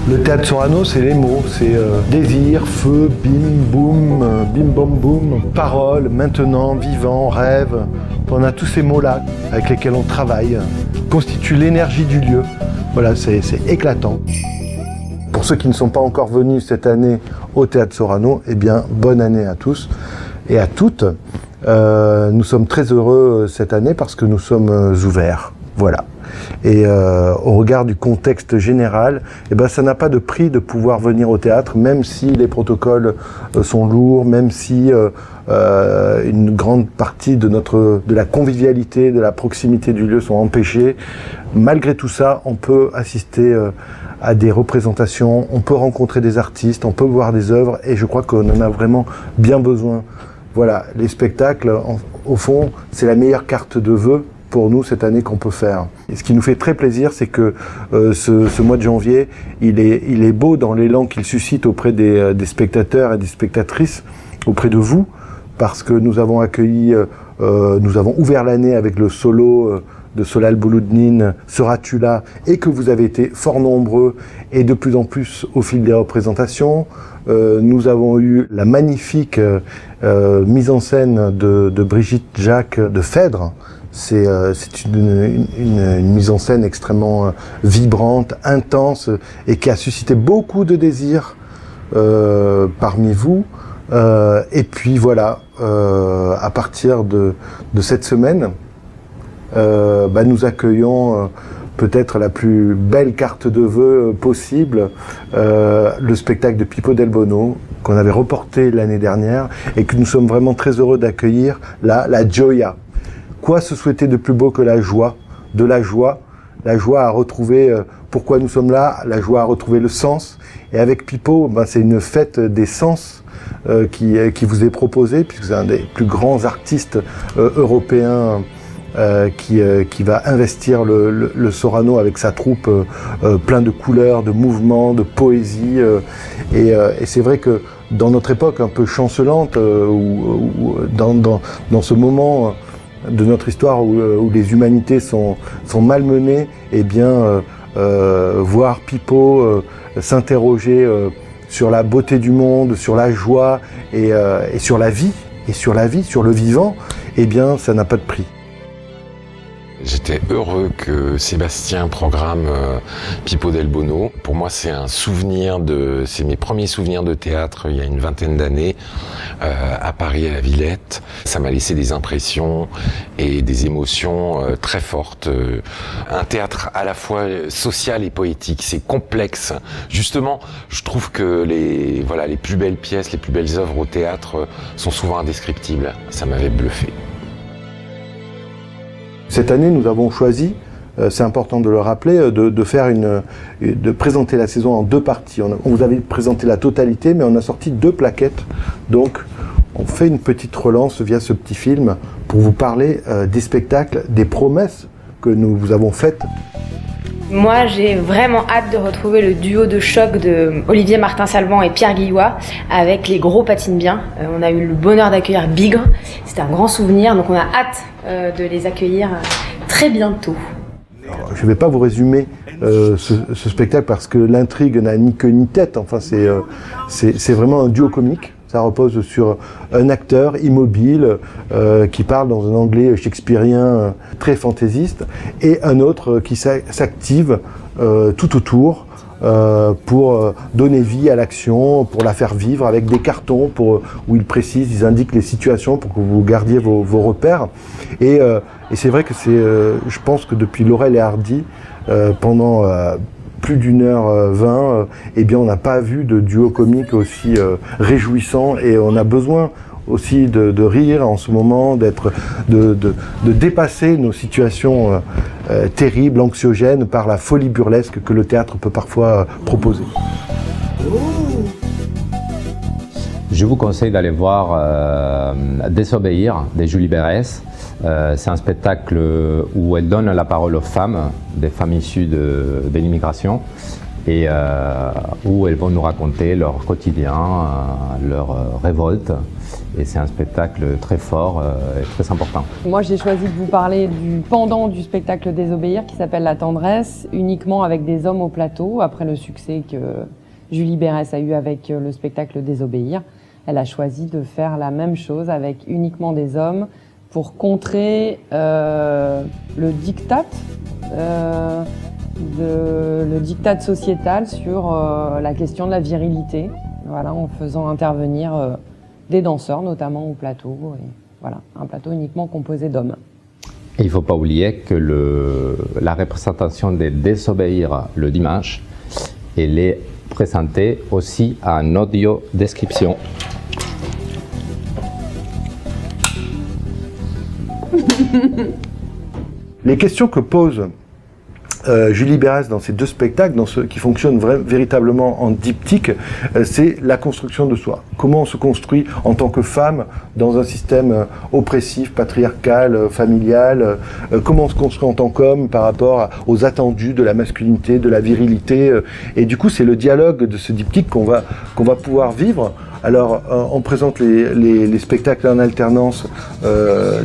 Le théâtre Sorano, c'est les mots, c'est désir, feu, bim bom boum, parole, maintenant, vivant, rêve. On a tous ces mots-là avec lesquels on travaille, constituent l'énergie du lieu. Voilà, c'est éclatant. Pour ceux qui ne sont pas encore venus cette année au théâtre Sorano, eh bien, bonne année à tous et à toutes. Nous sommes très heureux cette année parce que nous sommes ouverts. Voilà. Et au regard du contexte général, eh ben, ça n'a pas de prix de pouvoir venir au théâtre, même si les protocoles sont lourds, même si une grande partie de la convivialité, de la proximité du lieu sont empêchées. Malgré tout ça, on peut assister à des représentations, on peut rencontrer des artistes, on peut voir des œuvres, et je crois qu'on en a vraiment bien besoin. Voilà, les spectacles, au fond, c'est la meilleure carte de vœux pour nous cette année qu'on peut faire. Et ce qui nous fait très plaisir, c'est que ce mois de janvier, il est beau dans l'élan qu'il suscite auprès des spectateurs et des spectatrices, auprès de vous, parce que nous avons accueilli, nous avons ouvert l'année avec le solo de Solal Bouloudnine, Seras-tu là, et que vous avez été fort nombreux et de plus en plus au fil des représentations. Nous avons eu la magnifique mise en scène de Brigitte Jacques de Phèdre. C'est une mise en scène extrêmement vibrante, intense, et qui a suscité beaucoup de désirs parmi vous. Et puis voilà, à partir de cette semaine, nous accueillons peut-être la plus belle carte de vœux possible, le spectacle de Pippo Del Bono, qu'on avait reporté l'année dernière, et que nous sommes vraiment très heureux d'accueillir, la Gioia. Quoi se souhaiter de plus beau que la joie, la joie à retrouver pourquoi nous sommes là, la joie à retrouver le sens. Et avec Pippo, c'est une fête des sens qui vous est proposée, puisque c'est un des plus grands artistes européens qui va investir le Sorano avec sa troupe plein de couleurs, de mouvements, de poésie. Et c'est vrai que dans notre époque un peu chancelante, ou dans ce moment de notre histoire où les humanités sont malmenées, eh bien, voir Pippo s'interroger sur la beauté du monde, sur la joie et sur la vie, sur le vivant, eh bien, ça n'a pas de prix. J'étais heureux que Sébastien programme Pippo Del Bono. Pour moi, c'est mes premiers souvenirs de théâtre il y a une vingtaine d'années à Paris, à la Villette. Ça m'a laissé des impressions et des émotions très fortes. Un théâtre à la fois social et poétique, c'est complexe. Justement, je trouve que les plus belles pièces, les plus belles œuvres au théâtre sont souvent indescriptibles. Ça m'avait bluffé. Cette année, nous avons choisi, c'est important de le rappeler, de présenter la saison en deux parties. On vous avait présenté la totalité, mais on a sorti 2 plaquettes. Donc, on fait une petite relance via ce petit film pour vous parler des spectacles, des promesses que nous vous avons faites. Moi, j'ai vraiment hâte de retrouver le duo de choc de Olivier Martin-Salvant et Pierre Guillois avec Les Gros patinent bien. On a eu le bonheur d'accueillir Bigre. C'était un grand souvenir, donc on a hâte de les accueillir très bientôt. Alors, je ne vais pas vous résumer ce spectacle parce que l'intrigue n'a ni queue ni tête. Enfin, c'est vraiment un duo comique. Ça repose sur un acteur immobile qui parle dans un anglais shakespearien très fantaisiste et un autre qui s'active tout autour pour donner vie à l'action, pour la faire vivre avec des cartons où ils indiquent les situations pour que vous gardiez vos repères. Et c'est vrai que je pense que depuis Laurel et Hardy, pendant plus d'1h20, eh bien on n'a pas vu de duo comique aussi réjouissant, et on a besoin aussi de rire en ce moment, de dépasser nos situations terribles, anxiogènes, par la folie burlesque que le théâtre peut parfois proposer. Je vous conseille d'aller voir Désobéir de Julie Berès. C'est un spectacle où elle donne la parole aux femmes, des femmes issues de l'immigration, et où elles vont nous raconter leur quotidien, leur révolte Et c'est un spectacle très fort et très important. Moi, j'ai choisi de vous parler du pendant du spectacle Désobéir qui s'appelle La Tendresse, uniquement avec des hommes au plateau. Après le succès que Julie Berès a eu avec le spectacle Désobéir, elle a choisi de faire la même chose avec uniquement des hommes pour contrer le diktat sociétal sur la question de la virilité, voilà, en faisant intervenir des danseurs, notamment au plateau, et voilà, un plateau uniquement composé d'hommes. Il ne faut pas oublier que la représentation de Désobéir le dimanche, elle est présentée aussi en audio description. Les questions que pose Julie Berès dans ces deux spectacles, qui fonctionnent véritablement en diptyque, c'est la construction de soi. Comment on se construit en tant que femme dans un système oppressif, patriarcal, familial, comment on se construit en tant qu'homme par rapport aux attendus de la masculinité, de la virilité. Et du coup, c'est le dialogue de ce diptyque qu'on va pouvoir vivre. Alors, on présente les spectacles en alternance,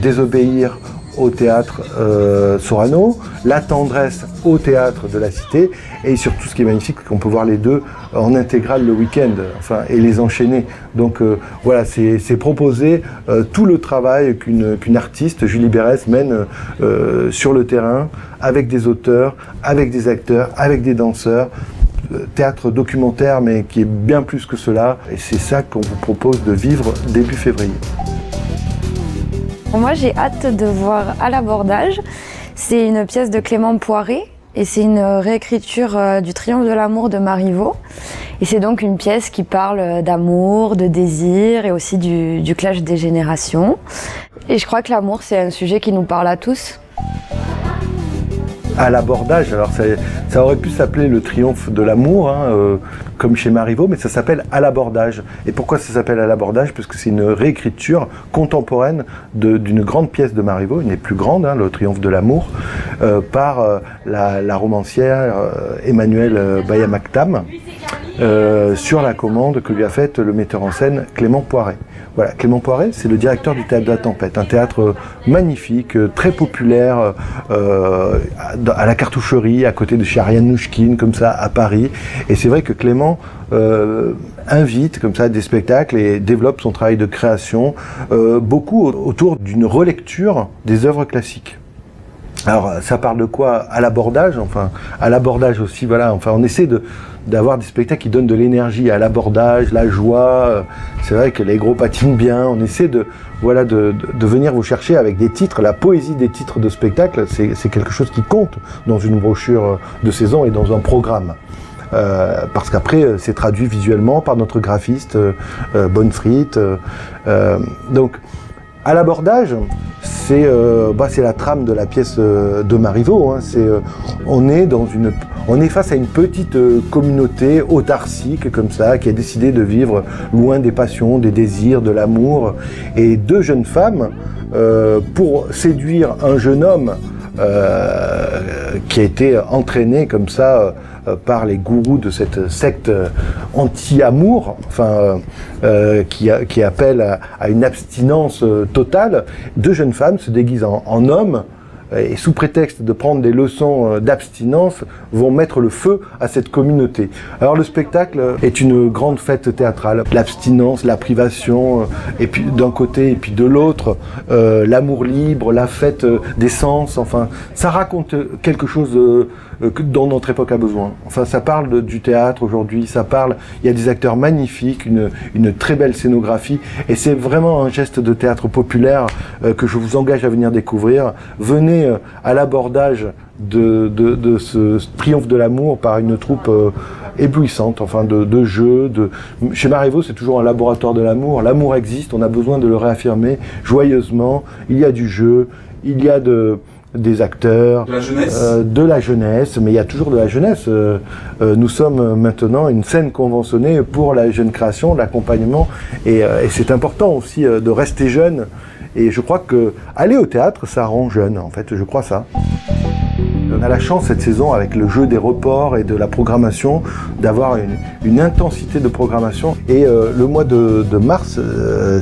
Désobéir au théâtre Sorano, La Tendresse au théâtre de la Cité, et surtout ce qui est magnifique, c'est qu'on peut voir les deux en intégrale le week-end, enfin, et les enchaîner. Donc voilà, c'est proposer tout le travail qu'une artiste, Julie Berès, mène sur le terrain, avec des auteurs, avec des acteurs, avec des danseurs. Théâtre documentaire, mais qui est bien plus que cela, et c'est ça qu'on vous propose de vivre début février. Moi, j'ai hâte de voir À l'abordage. C'est une pièce de Clément Poiret et c'est une réécriture du Triomphe de l'amour de Marivaux. Et c'est donc une pièce qui parle d'amour, de désir et aussi du clash des générations. Et je crois que l'amour, c'est un sujet qui nous parle à tous. À l'abordage, alors ça aurait pu s'appeler le triomphe de l'amour, hein, comme chez Marivaux, mais ça s'appelle À l'abordage. Et pourquoi ça s'appelle À l'abordage? Parce que c'est une réécriture contemporaine d'une grande pièce de Marivaux, une des plus grandes, hein, le triomphe de l'amour, par la romancière Emmanuelle Bayamaktam, sur la commande que lui a faite le metteur en scène Clément Poiret. Voilà, Clément Poiret, c'est le directeur du Théâtre de la Tempête, un théâtre magnifique, très populaire, à la Cartoucherie, à côté de chez Ariane Nouchkine, comme ça, à Paris. Et c'est vrai que Clément invite comme ça des spectacles et développe son travail de création, beaucoup autour d'une relecture des œuvres classiques. Alors, ça parle de quoi? À l'abordage, enfin, à l'abordage aussi, voilà, enfin, on essaie d'avoir des spectacles qui donnent de l'énergie à l'abordage, la joie. C'est vrai que les gros patinent bien. On essaie de venir vous chercher avec des titres. La poésie des titres de spectacle, c'est quelque chose qui compte dans une brochure de saison et dans un programme. Parce qu'après, c'est traduit visuellement par notre graphiste, Bonnefritte. Donc, à l'abordage, c'est la trame de la pièce de Marivaux. Hein. On est face à une petite communauté autarcique comme ça, qui a décidé de vivre loin des passions, des désirs, de l'amour. Et deux jeunes femmes, pour séduire un jeune homme qui a été entraîné comme ça par les gourous de cette secte anti-amour, enfin, qui appelle à une abstinence totale. Deux jeunes femmes se déguisent en hommes et sous prétexte de prendre des leçons d'abstinence vont mettre le feu à cette communauté. Alors le spectacle est une grande fête théâtrale. L'abstinence, la privation, et puis d'un côté et puis de l'autre, l'amour libre, la fête des sens, enfin, ça raconte quelque chose dont notre époque a besoin. Enfin, ça parle du théâtre aujourd'hui, il y a des acteurs magnifiques, une très belle scénographie, et c'est vraiment un geste de théâtre populaire que je vous engage à venir découvrir. Venez à l'abordage de ce triomphe de l'amour par une troupe éblouissante, enfin de jeux. Chez Marivaux, c'est toujours un laboratoire de l'amour. L'amour existe, on a besoin de le réaffirmer joyeusement. Il y a du jeu, il y a des acteurs, de la jeunesse, mais il y a toujours de la jeunesse. Nous sommes maintenant une scène conventionnée pour la jeune création, l'accompagnement, et c'est important aussi de rester jeune. Et je crois que aller au théâtre, ça rend jeune, en fait, je crois ça. On a la chance cette saison, avec le jeu des reports et de la programmation, d'avoir une intensité de programmation. Et le mois de mars,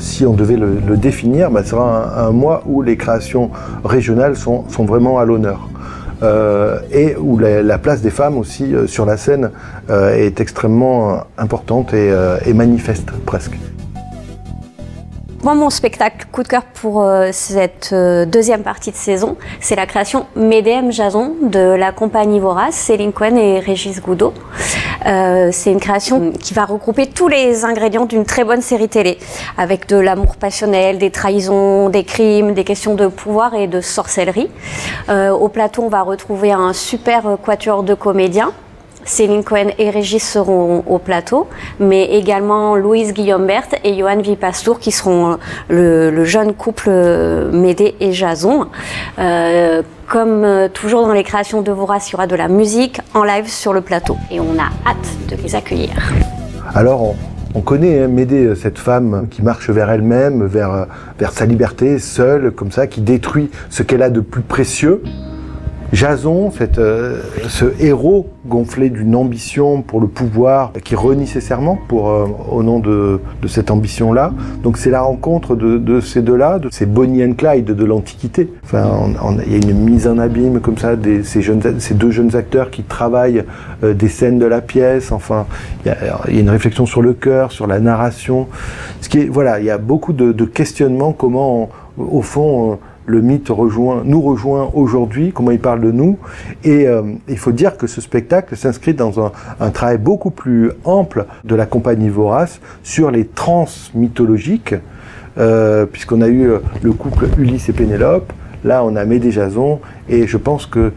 si on devait le définir, sera un mois où les créations régionales sont vraiment à l'honneur. Et où la place des femmes aussi sur la scène est extrêmement importante et manifeste presque. Moi, mon spectacle coup de cœur pour cette deuxième partie de saison, c'est la création Medem Jason de la compagnie Vorace, Céline Cohen et Régis Goudot. C'est une création qui va regrouper tous les ingrédients d'une très bonne série télé, avec de l'amour passionnel, des trahisons, des crimes, des questions de pouvoir et de sorcellerie. Au plateau, on va retrouver un super quatuor de comédiens. Céline Cohen et Régis seront au plateau, mais également Louise Guillaume-Berthe et Johan Vipastour qui seront le jeune couple Médée et Jason. Comme toujours dans les créations de Vorace, il y aura de la musique en live sur le plateau et on a hâte de les accueillir. Alors on connaît Médée, cette femme qui marche vers elle-même, vers sa liberté, seule, comme ça, qui détruit ce qu'elle a de plus précieux. Jason, ce héros gonflé d'une ambition pour le pouvoir, qui renie ses serments au nom de cette ambition-là. Donc c'est la rencontre de ces deux-là, de ces Bonnie and Clyde de l'Antiquité. Enfin, il y a une mise en abîme comme ça, ces deux jeunes acteurs qui travaillent des scènes de la pièce. Enfin, il y a une réflexion sur le cœur, sur la narration. Il y a beaucoup de questionnements, comment, au fond, le mythe nous rejoint aujourd'hui, comment il parle de nous. Et il faut dire que ce spectacle s'inscrit dans un travail beaucoup plus ample de la compagnie Vorace sur les trans mythologiques, puisqu'on a eu le couple Ulysse et Pénélope, là on a Médée Jason, et je pense que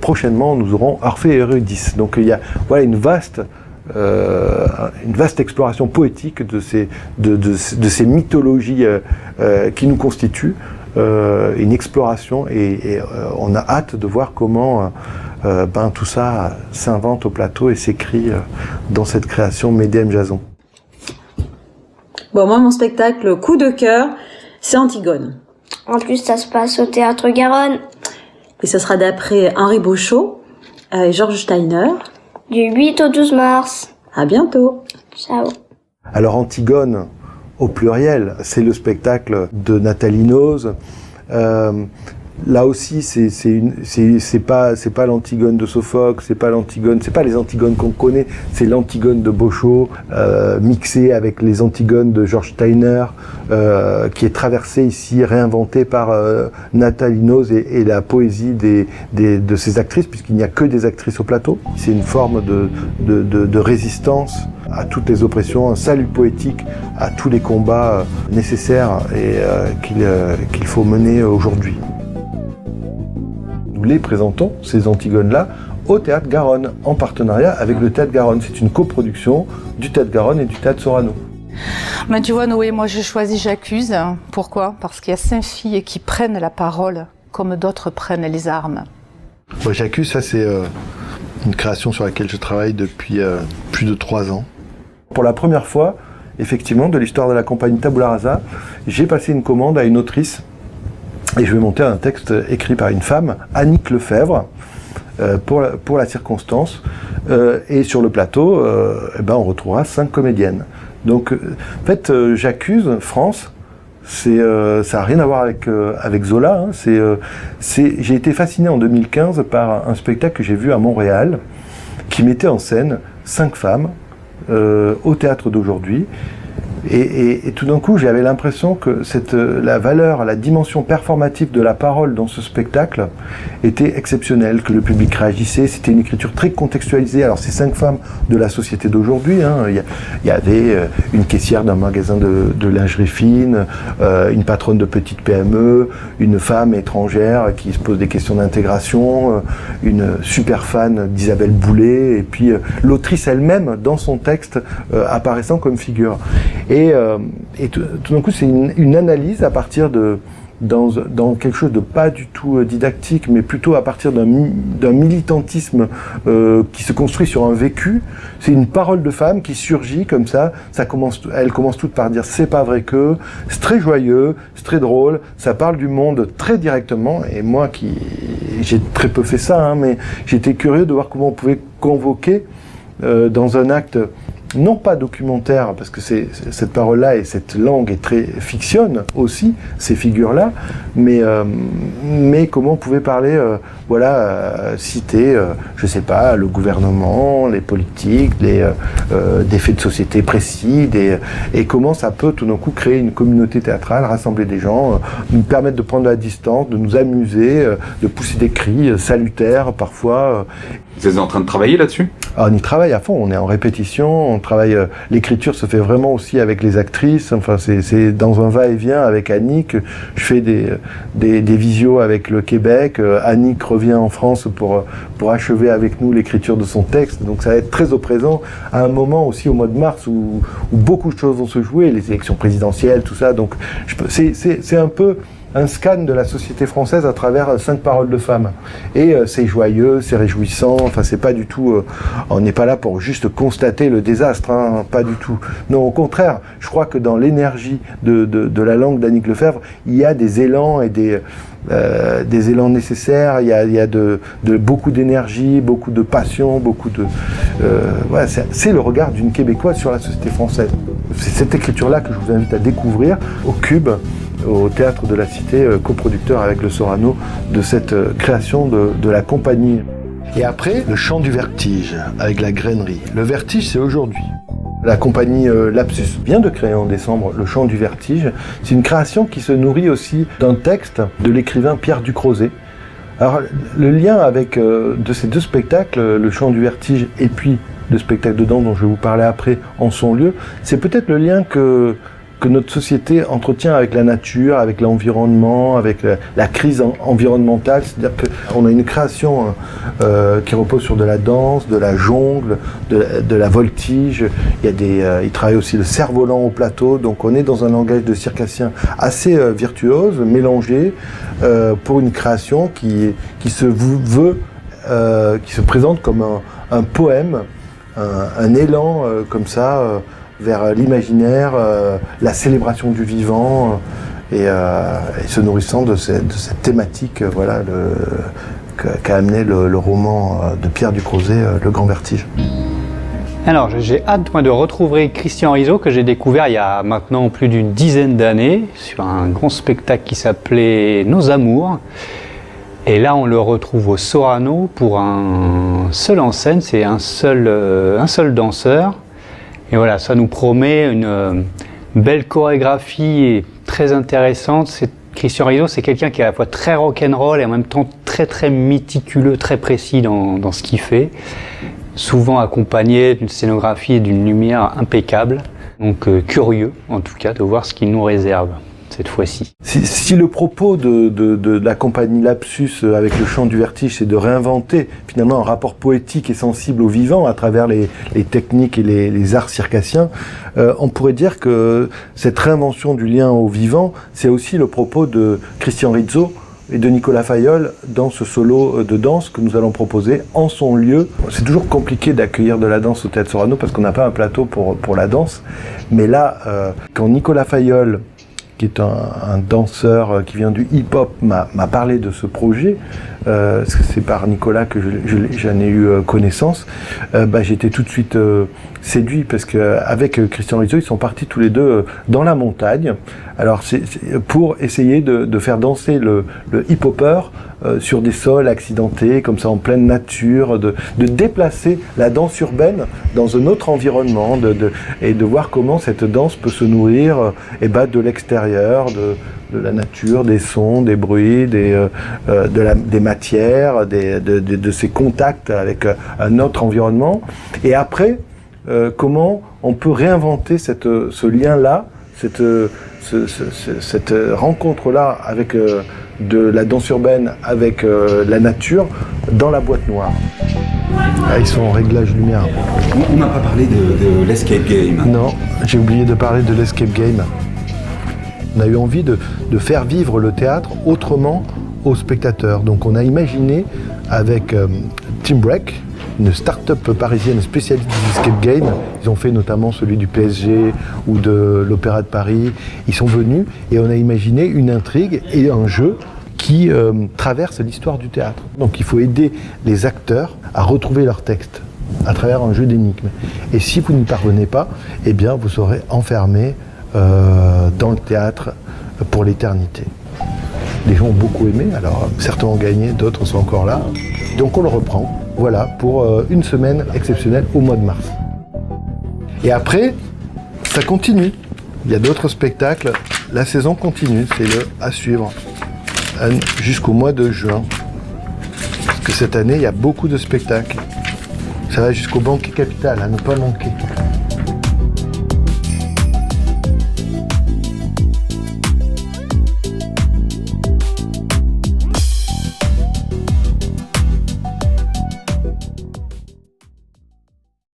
prochainement nous aurons Orphée et Eurydice. Donc il y a une vaste exploration poétique de ces mythologies qui nous constituent. Une exploration et on a hâte de voir comment tout ça s'invente au plateau et s'écrit dans cette création Medem Jason. Bon, moi mon spectacle coup de cœur, c'est Antigone. En plus, ça se passe au Théâtre Garonne. Et ce sera d'après Henri Beauchot et Georges Steiner. Du 8 au 12 mars. À bientôt. Ciao. Alors Antigone, au pluriel, c'est le spectacle de Nathalie Noz. Là aussi, c'est pas l'Antigone de Sophocle, c'est pas les Antigones qu'on connaît, c'est l'Antigone de Beauchot, mixée avec les Antigones de Georges Steiner, qui est traversée ici, réinventée par Nathalie Noz et la poésie de ces actrices, puisqu'il n'y a que des actrices au plateau. C'est une forme de résistance à toutes les oppressions, un salut poétique à tous les combats nécessaires et qu'il faut mener aujourd'hui. Nous les présentons, ces Antigones-là, au Théâtre Garonne, en partenariat avec le Théâtre Garonne. C'est une coproduction du Théâtre Garonne et du Théâtre Sorano. Ben, tu vois Noé, moi je choisis J'accuse. Pourquoi ? Parce qu'il y a 5 filles qui prennent la parole comme d'autres prennent les armes. Ouais, J'accuse, ça c'est une création sur laquelle je travaille depuis plus de 3 ans. Pour la première fois, effectivement, de l'histoire de la compagnie Tabula Rasa, j'ai passé une commande à une autrice et je vais monter un texte écrit par une femme, Annick Lefebvre, pour la circonstance. Et sur le plateau, on retrouvera 5 comédiennes. Donc, en fait, J'accuse, France, ça n'a rien à voir avec Zola. J'ai été fasciné en 2015 par un spectacle que j'ai vu à Montréal, qui mettait en scène 5 femmes au théâtre d'aujourd'hui. Et tout d'un coup, j'avais l'impression que la valeur, la dimension performative de la parole dans ce spectacle était exceptionnelle, que le public réagissait. C'était une écriture très contextualisée. Alors, ces 5 femmes de la société d'aujourd'hui, il y avait une caissière d'un magasin de lingerie fine, une patronne de petite PME, une femme étrangère qui se pose des questions d'intégration, une super fan d'Isabelle Boulay, et puis l'autrice elle-même dans son texte apparaissant comme figure. Et tout d'un coup, c'est une analyse à partir de dans quelque chose de pas du tout didactique, mais plutôt à partir d'un militantisme qui se construit sur un vécu. C'est une parole de femme qui surgit comme ça. Elle commence toute par dire c'est pas vrai que, c'est très joyeux, c'est très drôle, ça parle du monde très directement. Et moi j'ai très peu fait ça, hein, mais j'étais curieux de voir comment on pouvait convoquer dans un acte non pas documentaire, parce que cette parole-là et cette langue est très fictionne aussi, ces figures-là, mais comment on pouvait parler, citer, je sais pas, le gouvernement, les politiques, des faits de société précis, et comment ça peut tout d'un coup créer une communauté théâtrale, rassembler des gens, nous permettre de prendre la distance, de nous amuser, de pousser des cris salutaires parfois. Vous êtes en train de travailler là-dessus ? On y travaille à fond, on est en répétition, on travaille, l'écriture se fait vraiment aussi avec les actrices, enfin c'est dans un va-et-vient avec Annick, je fais des visios avec le Québec, Annick revient en France pour achever avec nous l'écriture de son texte, donc ça va être très au présent, à un moment aussi au mois de mars où beaucoup de choses vont se jouer, les élections présidentielles, tout ça, donc c'est un peu un scan de la société française à travers 5 paroles de femmes. Et c'est joyeux, c'est réjouissant, enfin c'est pas du tout... on n'est pas là pour juste constater le désastre, hein, pas du tout. Non, au contraire, je crois que dans l'énergie de la langue d'Annick Lefebvre, il y a des élans et des élans nécessaires, il y a beaucoup d'énergie, beaucoup de passion, voilà, c'est le regard d'une Québécoise sur la société française. C'est cette écriture-là que je vous invite à découvrir au Cube, au Théâtre de la Cité, coproducteur avec le Sorano de cette création de la compagnie. Et après, le chant du vertige avec la grainerie. Le vertige, c'est aujourd'hui. La compagnie Lapsus vient de créer en décembre le chant du vertige. C'est une création qui se nourrit aussi d'un texte de l'écrivain Pierre Ducrozet. Alors, le lien avec de ces 2 spectacles, le chant du vertige et puis le spectacle de danse dont je vais vous parler après en son lieu, c'est peut-être le lien que notre société entretient avec la nature, avec l'environnement, avec la crise environnementale. C'est-à-dire qu'on a une création qui repose sur de la danse, de la jongle, de la voltige. Il travaille aussi le cerf-volant au plateau. Donc on est dans un langage de circassien assez virtuose, mélangé, pour une création qui se veut, qui se présente comme un poème, un élan comme ça, vers l'imaginaire, la célébration du vivant, et se nourrissant de cette thématique qu'a amené le roman de Pierre Ducrozet, Le Grand Vertige. Alors j'ai hâte de retrouver Christian Rizzo, que j'ai découvert il y a maintenant plus d'une dizaine d'années sur un grand spectacle qui s'appelait Nos Amours. Et là, on le retrouve au Sorano pour un seul en scène, c'est un seul danseur. Et voilà, ça nous promet une belle chorégraphie très intéressante. Christian Rizzo, c'est quelqu'un qui est à la fois très rock'n'roll et en même temps très très méticuleux, très précis dans ce qu'il fait. Souvent accompagné d'une scénographie et d'une lumière impeccable. Donc curieux, en tout cas, de voir ce qu'il nous réserve cette fois-ci. Si le propos de la compagnie Lapsus avec le chant du vertige, c'est de réinventer finalement un rapport poétique et sensible au vivant à travers les techniques et les arts circassiens, on pourrait dire que cette réinvention du lien au vivant, c'est aussi le propos de Christian Rizzo et de Nicolas Fayolle dans ce solo de danse que nous allons proposer en son lieu. C'est toujours compliqué d'accueillir de la danse au Théâtre Sorano parce qu'on n'a pas un plateau pour la danse, mais là, quand Nicolas Fayolle, qui est un danseur qui vient du hip-hop, m'a parlé de ce projet, parce que c'est par Nicolas que j'en ai eu connaissance, j'étais tout de suite séduit, parce qu'avec Christian Rizzo, ils sont partis tous les deux dans la montagne, alors c'est pour essayer de faire danser le hip-hopper sur des sols accidentés, comme ça en pleine nature, de déplacer la danse urbaine dans un autre environnement, et de voir comment cette danse peut se nourrir de l'extérieur, de la nature, des sons, des bruits, des matières, de ces contacts avec un autre environnement. Et après, comment on peut réinventer ce lien-là, cette rencontre-là avec de la danse urbaine avec la nature dans la boîte noire. Ils sont en réglage lumière. On n'a pas parlé de l'escape game. Non, j'ai oublié de parler de l'escape game. On a eu envie de faire vivre le théâtre autrement aux spectateurs. Donc on a imaginé avec Team Break, une start-up parisienne spécialiste du escape game. Ils ont fait notamment celui du PSG ou de l'Opéra de Paris. Ils sont venus et on a imaginé une intrigue et un jeu qui traverse l'histoire du théâtre. Donc il faut aider les acteurs à retrouver leur texte à travers un jeu d'énigmes. Et si vous n'y parvenez pas, eh bien vous serez enfermé dans le théâtre pour l'éternité. Les gens ont beaucoup aimé, alors certains ont gagné, d'autres sont encore là. Donc on le reprend, voilà, pour une semaine exceptionnelle au mois de mars. Et après, ça continue. Il y a d'autres spectacles, la saison continue, c'est le à suivre jusqu'au mois de juin. Parce que cette année, il y a beaucoup de spectacles. Ça va jusqu'au Banquet Capital, à ne pas manquer.